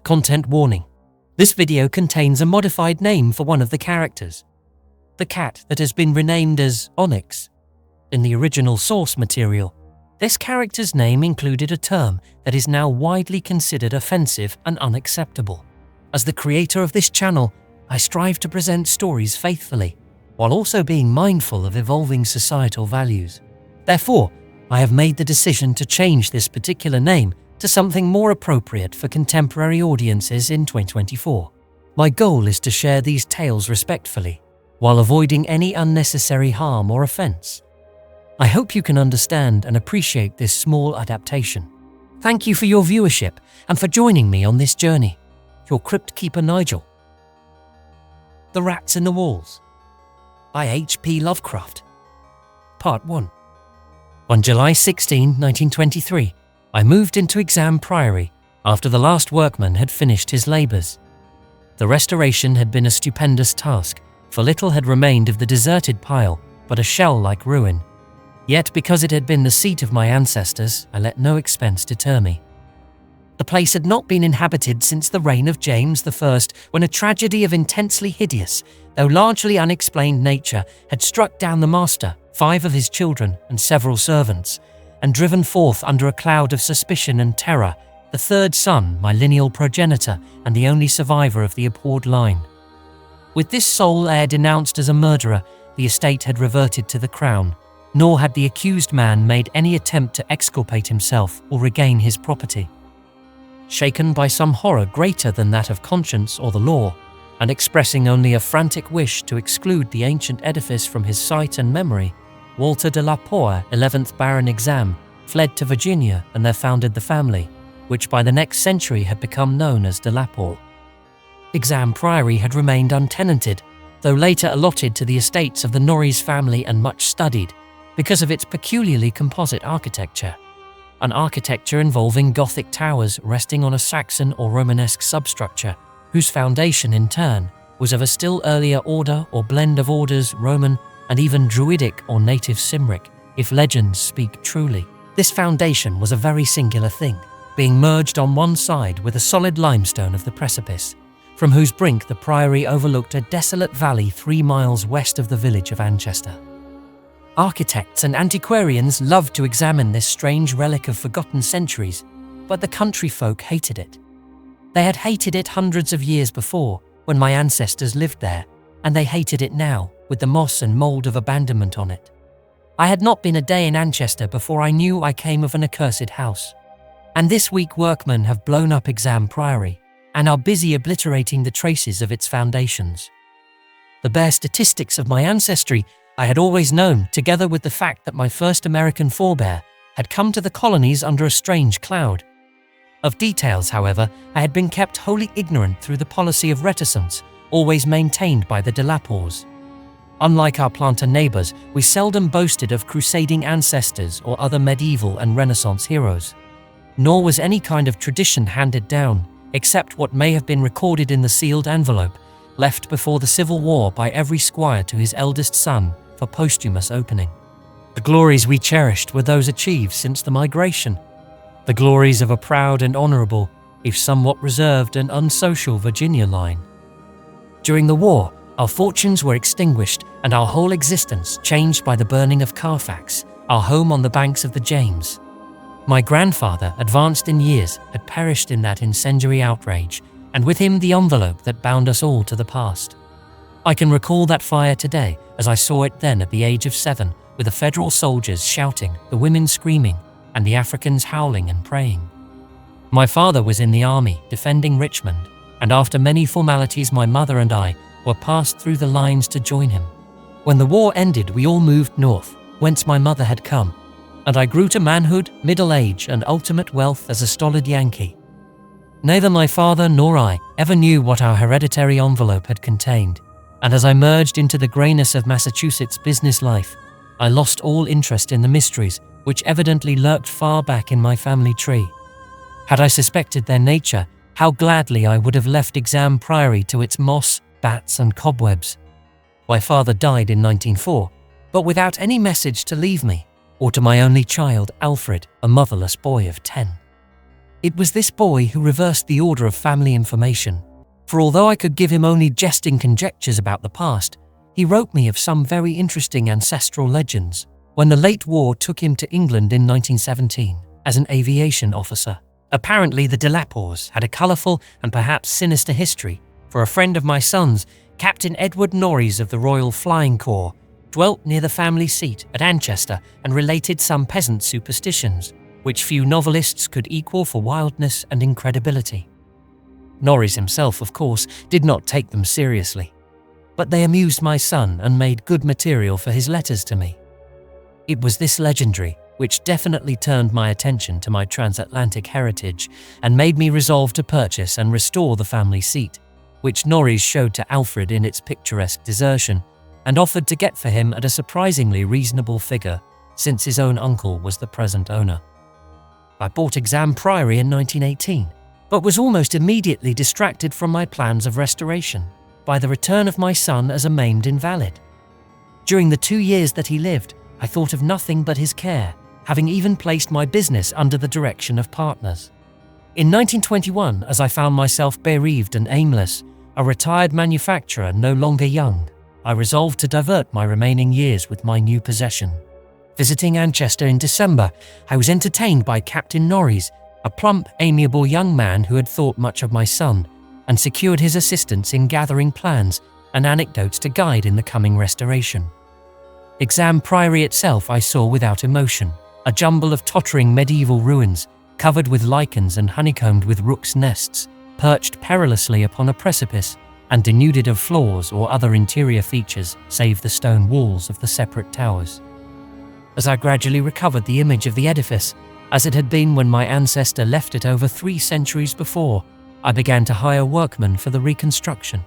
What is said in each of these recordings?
Content warning. This video contains a modified name for one of the characters, the cat that has been renamed as Onyx. In the original source material, this character's name included a term that is now widely considered offensive and unacceptable. As the creator of this channel, I strive to present stories faithfully, while also being mindful of evolving societal values. Therefore, I have made the decision to change this particular name to something more appropriate for contemporary audiences in 2024. My goal is to share these tales respectfully, while avoiding any unnecessary harm or offense. I hope you can understand and appreciate this small adaptation. Thank you for your viewership and for joining me on this journey. Your Cryptkeeper Nigel. The Rats in the Walls by H.P. Lovecraft. Part 1. On July 16, 1923, I moved into Exham Priory after the last workman had finished his labours. The restoration had been a stupendous task, for little had remained of the deserted pile but a shell-like ruin. Yet because it had been the seat of my ancestors, I let no expense deter me. The place had not been inhabited since the reign of James I, when a tragedy of intensely hideous, though largely unexplained nature had struck down the master, 5 of his children, and several servants, and driven forth under a cloud of suspicion and terror the 3rd son, my lineal progenitor, and the only survivor of the abhorred line. With this sole heir denounced as a murderer, the estate had reverted to the crown, nor had the accused man made any attempt to exculpate himself or regain his property. Shaken by some horror greater than that of conscience or the law, and expressing only a frantic wish to exclude the ancient edifice from his sight and memory, Walter de la Poer, 11th Baron Exham, fled to Virginia and there founded the family, which by the next century had become known as de la Poer. Exham Priory had remained untenanted, though later allotted to the estates of the Norreys family and much studied, because of its peculiarly composite architecture. An architecture involving Gothic towers resting on a Saxon or Romanesque substructure, whose foundation in turn was of a still earlier order or blend of orders, Roman, and even Druidic or native Cymric, if legends speak truly. This foundation was a very singular thing, being merged on one side with a solid limestone of the precipice, from whose brink the priory overlooked a desolate valley 3 miles west of the village of Anchester. Architects and antiquarians loved to examine this strange relic of forgotten centuries, but the country folk hated it. They had hated it hundreds of years before, when my ancestors lived there, and they hated it now, with the moss and mould of abandonment on it. I had not been a day in Anchester before I knew I came of an accursed house. And this week workmen have blown up Exham Priory, and are busy obliterating the traces of its foundations. The bare statistics of my ancestry I had always known, together with the fact that my first American forebear had come to the colonies under a strange cloud. Of details, however, I had been kept wholly ignorant through the policy of reticence, always maintained by the de la Poers. Unlike our planter neighbours, we seldom boasted of crusading ancestors or other medieval and Renaissance heroes. Nor was any kind of tradition handed down, except what may have been recorded in the sealed envelope, left before the Civil War by every squire to his eldest son for posthumous opening. The glories we cherished were those achieved since the migration, the glories of a proud and honourable, if somewhat reserved and unsocial Virginia line. During the war, our fortunes were extinguished and our whole existence changed by the burning of Carfax, our home on the banks of the James. My grandfather, advanced in years, had perished in that incendiary outrage, and with him the envelope that bound us all to the past. I can recall that fire today, as I saw it then at the age of 7, with the Federal soldiers shouting, the women screaming, and the Africans howling and praying. My father was in the army, defending Richmond, and after many formalities my mother and I were passed through the lines to join him. When the war ended, we all moved north, whence my mother had come, and I grew to manhood, middle age, and ultimate wealth as a stolid Yankee. Neither my father nor I ever knew what our hereditary envelope had contained, and as I merged into the greyness of Massachusetts business life, I lost all interest in the mysteries which evidently lurked far back in my family tree. Had I suspected their nature, how gladly I would have left Exham Priory to its moss, bats, and cobwebs. My father died in 1904, but without any message to leave me, or to my only child, Alfred, a motherless boy of 10. It was this boy who reversed the order of family information, for although I could give him only jesting conjectures about the past, he wrote me of some very interesting ancestral legends when the late war took him to England in 1917 as an aviation officer. Apparently the de la Poers had a colourful and perhaps sinister history, for a friend of my son's, Captain Edward Norreys of the Royal Flying Corps, dwelt near the family seat at Anchester and related some peasant superstitions, which few novelists could equal for wildness and incredibility. Norreys himself, of course, did not take them seriously, but they amused my son and made good material for his letters to me. It was this legendary which definitely turned my attention to my transatlantic heritage and made me resolve to purchase and restore the family seat, which Norreys showed to Alfred in its picturesque desertion and offered to get for him at a surprisingly reasonable figure, since his own uncle was the present owner. I bought Exham Priory in 1918, but was almost immediately distracted from my plans of restoration by the return of my son as a maimed invalid. During the 2 years that he lived, I thought of nothing but his care, having even placed my business under the direction of partners. In 1921, as I found myself bereaved and aimless, a retired manufacturer no longer young, I resolved to divert my remaining years with my new possession. Visiting Anchester in December, I was entertained by Captain Norreys, a plump, amiable young man who had thought much of my son, and secured his assistance in gathering plans and anecdotes to guide in the coming restoration. Exham Priory itself I saw without emotion, a jumble of tottering medieval ruins, covered with lichens and honeycombed with rooks' nests, perched perilously upon a precipice and denuded of floors or other interior features save the stone walls of the separate towers. As I gradually recovered the image of the edifice, as it had been when my ancestor left it over 3 centuries before, I began to hire workmen for the reconstruction.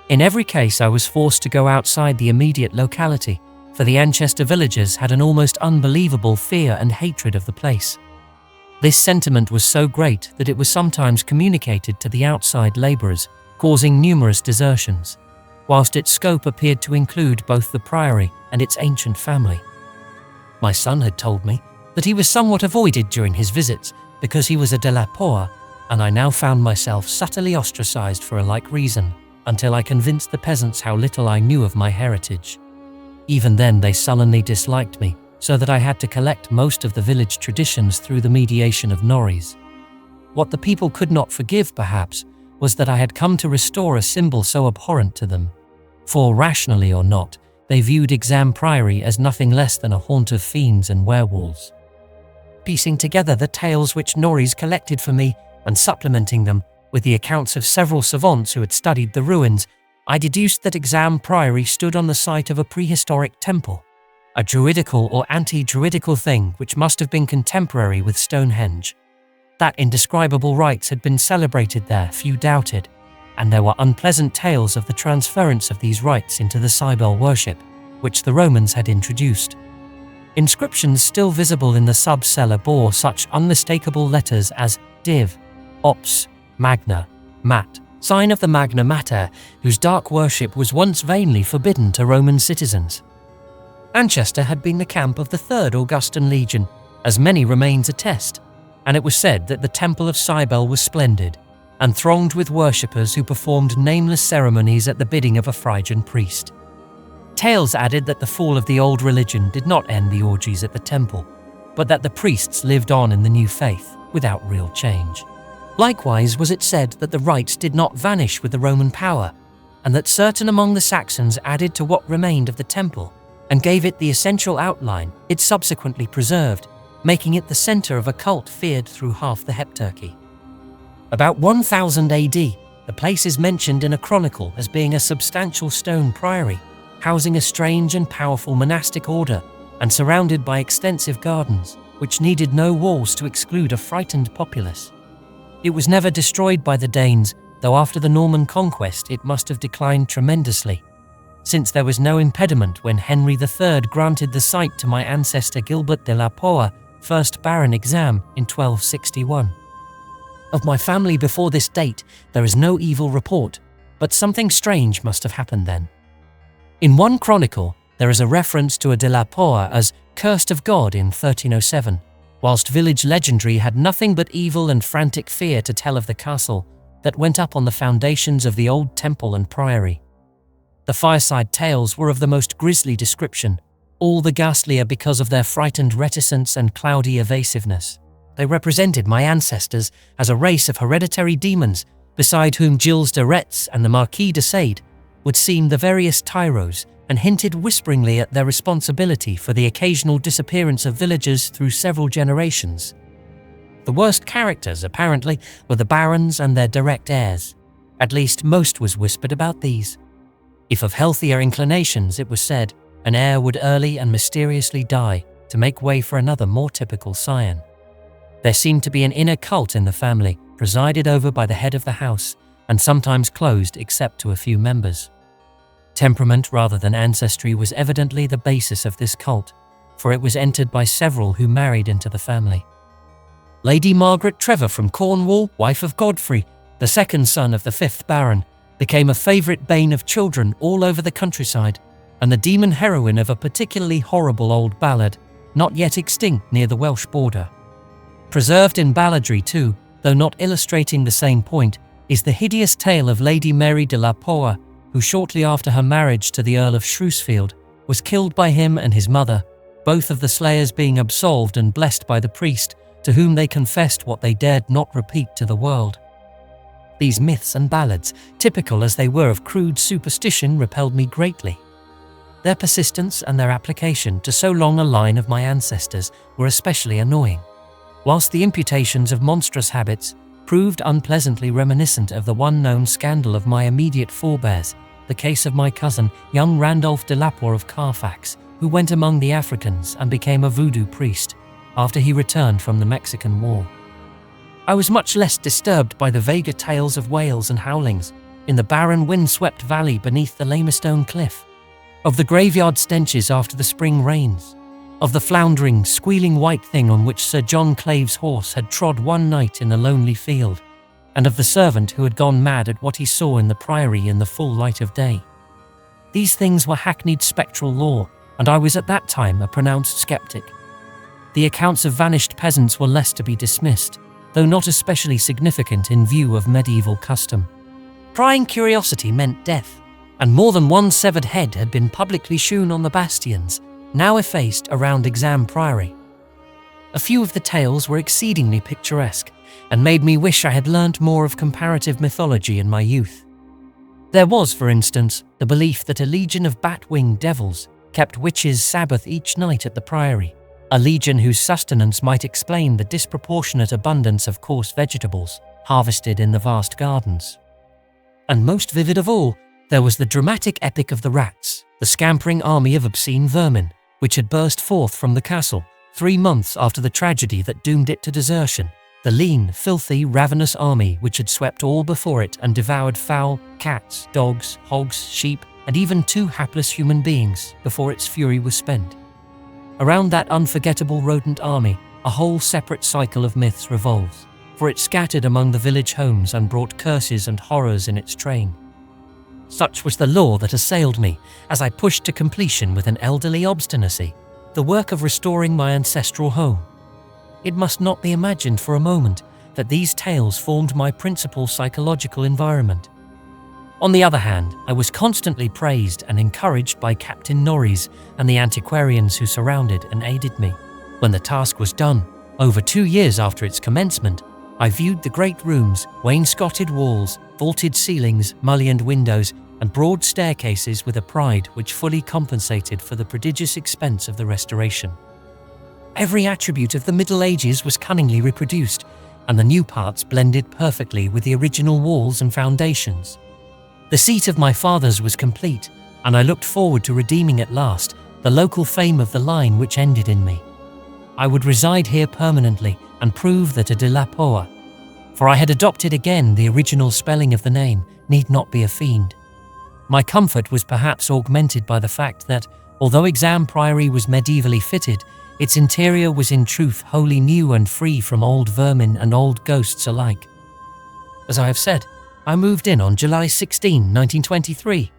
In every case, I was forced to go outside the immediate locality, for the Anchester villagers had an almost unbelievable fear and hatred of the place. This sentiment was so great that it was sometimes communicated to the outside labourers, causing numerous desertions, whilst its scope appeared to include both the priory and its ancient family. My son had told me that he was somewhat avoided during his visits because he was a de la Poer, and I now found myself subtly ostracised for a like reason, until I convinced the peasants how little I knew of my heritage. Even then they sullenly disliked me, so that I had to collect most of the village traditions through the mediation of Norreys. What the people could not forgive, perhaps, was that I had come to restore a symbol so abhorrent to them, for, rationally or not, they viewed Exham Priory as nothing less than a haunt of fiends and werewolves. Piecing together the tales which Norreys collected for me and supplementing them with the accounts of several savants who had studied the ruins, I deduced that Exham Priory stood on the site of a prehistoric temple, a druidical or anti-druidical thing which must have been contemporary with Stonehenge. That indescribable rites had been celebrated there, few doubted, and there were unpleasant tales of the transference of these rites into the Cybele worship, which the Romans had introduced. Inscriptions still visible in the sub-cellar bore such unmistakable letters as Div, Ops, Magna, Mat, sign of the Magna Mater, whose dark worship was once vainly forbidden to Roman citizens. Anchester had been the camp of the 3rd Augustan Legion, as many remains attest, and it was said that the Temple of Cybele was splendid, and thronged with worshippers who performed nameless ceremonies at the bidding of a Phrygian priest. Tales added that the fall of the old religion did not end the orgies at the temple, but that the priests lived on in the new faith without real change. Likewise was it said that the rites did not vanish with the Roman power, and that certain among the Saxons added to what remained of the temple and gave it the essential outline it subsequently preserved, making it the centre of a cult feared through half the Heptarchy. About 1000 AD, the place is mentioned in a chronicle as being a substantial stone priory, housing a strange and powerful monastic order and surrounded by extensive gardens, which needed no walls to exclude a frightened populace. It was never destroyed by the Danes, though after the Norman conquest it must have declined tremendously, since there was no impediment when Henry III granted the site to my ancestor Gilbert de la Poer, 1st Baron Exham, in 1261. Of my family before this date, there is no evil report, but something strange must have happened then. In one chronicle, there is a reference to a de la Poer as cursed of God in 1307, whilst village legendary had nothing but evil and frantic fear to tell of the castle that went up on the foundations of the old temple and priory. The fireside tales were of the most grisly description, all the ghastlier because of their frightened reticence and cloudy evasiveness. They represented my ancestors as a race of hereditary demons, beside whom Gilles de Retz and the Marquis de Sade would seem the veriest tyros, and hinted whisperingly at their responsibility for the occasional disappearance of villagers through several generations. The worst characters, apparently, were the barons and their direct heirs. At least most was whispered about these. If of healthier inclinations, it was said, an heir would early and mysteriously die to make way for another more typical scion. There seemed to be an inner cult in the family, presided over by the head of the house, and sometimes closed except to a few members. Temperament rather than ancestry was evidently the basis of this cult, for it was entered by several who married into the family. Lady Margaret Trevor from Cornwall, wife of Godfrey, the second son of the 5th Baron, became a favourite bane of children all over the countryside, and the demon heroine of a particularly horrible old ballad, not yet extinct near the Welsh border. Preserved in balladry too, though not illustrating the same point, is the hideous tale of Lady Mary de la Poer, who shortly after her marriage to the Earl of Shrewsfield was killed by him and his mother, both of the slayers being absolved and blessed by the priest, to whom they confessed what they dared not repeat to the world. These myths and ballads, typical as they were of crude superstition, repelled me greatly. Their persistence and their application to so long a line of my ancestors were especially annoying, whilst the imputations of monstrous habits proved unpleasantly reminiscent of the one known scandal of my immediate forebears, the case of my cousin, young Randolph de Lapore of Carfax, who went among the Africans and became a voodoo priest after he returned from the Mexican War. I was much less disturbed by the vaguer tales of wails and howlings in the barren wind-swept valley beneath the limestone cliff, of the graveyard stenches after the spring rains, of the floundering, squealing white thing on which Sir John Clave's horse had trod one night in a lonely field, and of the servant who had gone mad at what he saw in the priory in the full light of day. These things were hackneyed spectral lore, and I was at that time a pronounced skeptic. The accounts of vanished peasants were less to be dismissed, though not especially significant in view of medieval custom. Prying curiosity meant death, and more than one severed head had been publicly shewn on the bastions, now effaced, around Exham Priory. A few of the tales were exceedingly picturesque, and made me wish I had learnt more of comparative mythology in my youth. There was, for instance, the belief that a legion of bat-winged devils kept witches' Sabbath each night at the priory, a legion whose sustenance might explain the disproportionate abundance of coarse vegetables harvested in the vast gardens. And most vivid of all, there was the dramatic epic of the rats, the scampering army of obscene vermin, which had burst forth from the castle 3 months after the tragedy that doomed it to desertion, the lean, filthy, ravenous army which had swept all before it and devoured fowl, cats, dogs, hogs, sheep, and even 2 hapless human beings before its fury was spent. Around that unforgettable rodent army, a whole separate cycle of myths revolves, for it scattered among the village homes and brought curses and horrors in its train. Such was the lore that assailed me as I pushed to completion with an elderly obstinacy the work of restoring my ancestral home. It must not be imagined for a moment that these tales formed my principal psychological environment. On the other hand, I was constantly praised and encouraged by Captain Norreys and the antiquarians who surrounded and aided me. When the task was done, over 2 years after its commencement, I viewed the great rooms, wainscoted walls, vaulted ceilings, mullioned windows, and broad staircases with a pride which fully compensated for the prodigious expense of the restoration. Every attribute of the Middle Ages was cunningly reproduced, and the new parts blended perfectly with the original walls and foundations. The seat of my fathers was complete, and I looked forward to redeeming at last the local fame of the line which ended in me. I would reside here permanently and prove that a de la Poer, for I had adopted again the original spelling of the name, need not be a fiend. My comfort was perhaps augmented by the fact that, although Exham Priory was medievally fitted, its interior was in truth wholly new and free from old vermin and old ghosts alike. As I have said, I moved in on July 16, 1923.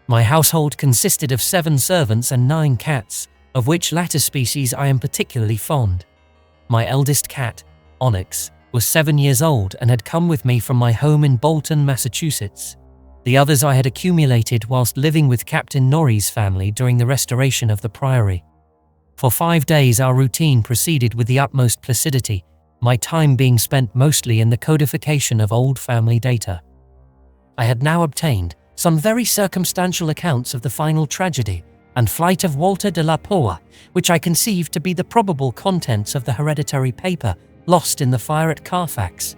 My household consisted of 7 servants and 9 cats, of which latter species I am particularly fond. My eldest cat, Onyx, was 7 years old and had come with me from my home in Bolton, Massachusetts. The others I had accumulated whilst living with Captain Norrie's family during the restoration of the Priory. For 5 days our routine proceeded with the utmost placidity, my time being spent mostly in the codification of old family data. I had now obtained some very circumstantial accounts of the final tragedy and flight of Walter de la Poer, which I conceived to be the probable contents of the hereditary paper lost in the fire at Carfax.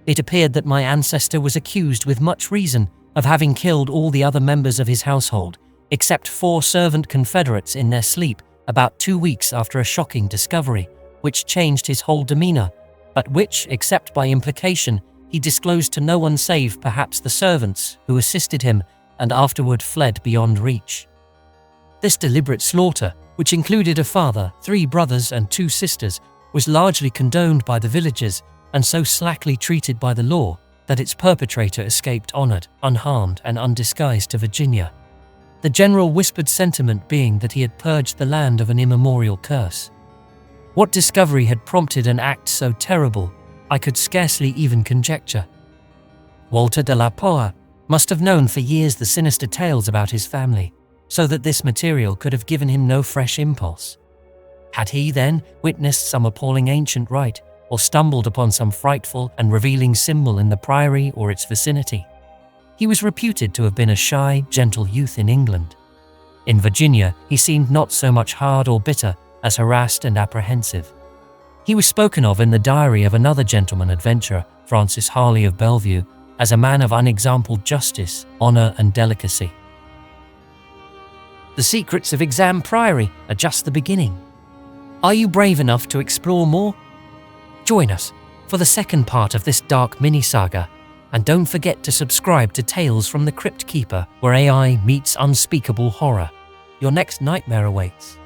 It appeared that my ancestor was accused with much reason of having killed all the other members of his household, except 4 servant confederates in their sleep about 2 weeks after a shocking discovery, which changed his whole demeanour, but which, except by implication, he disclosed to no one save perhaps the servants who assisted him and afterward fled beyond reach. This deliberate slaughter, which included a father, 3 brothers and 2 sisters, was largely condoned by the villagers and so slackly treated by the law that its perpetrator escaped honoured, unharmed and undisguised to Virginia. The general whispered sentiment being that he had purged the land of an immemorial curse. What discovery had prompted an act so terrible, I could scarcely even conjecture. Walter de la Poer must have known for years the sinister tales about his family, so that this material could have given him no fresh impulse. Had he, then, witnessed some appalling ancient rite, or stumbled upon some frightful and revealing symbol in the Priory or its vicinity? He was reputed to have been a shy, gentle youth in England. In Virginia, he seemed not so much hard or bitter as harassed and apprehensive. He was spoken of in the diary of another gentleman adventurer, Francis Harley of Bellevue, as a man of unexampled justice, honour and delicacy. The secrets of Exham Priory are just the beginning. Are you brave enough to explore more? Join us for the second part of this dark mini-saga, and don't forget to subscribe to Tales from the Cryptkeeper, where AI meets unspeakable horror. Your next nightmare awaits.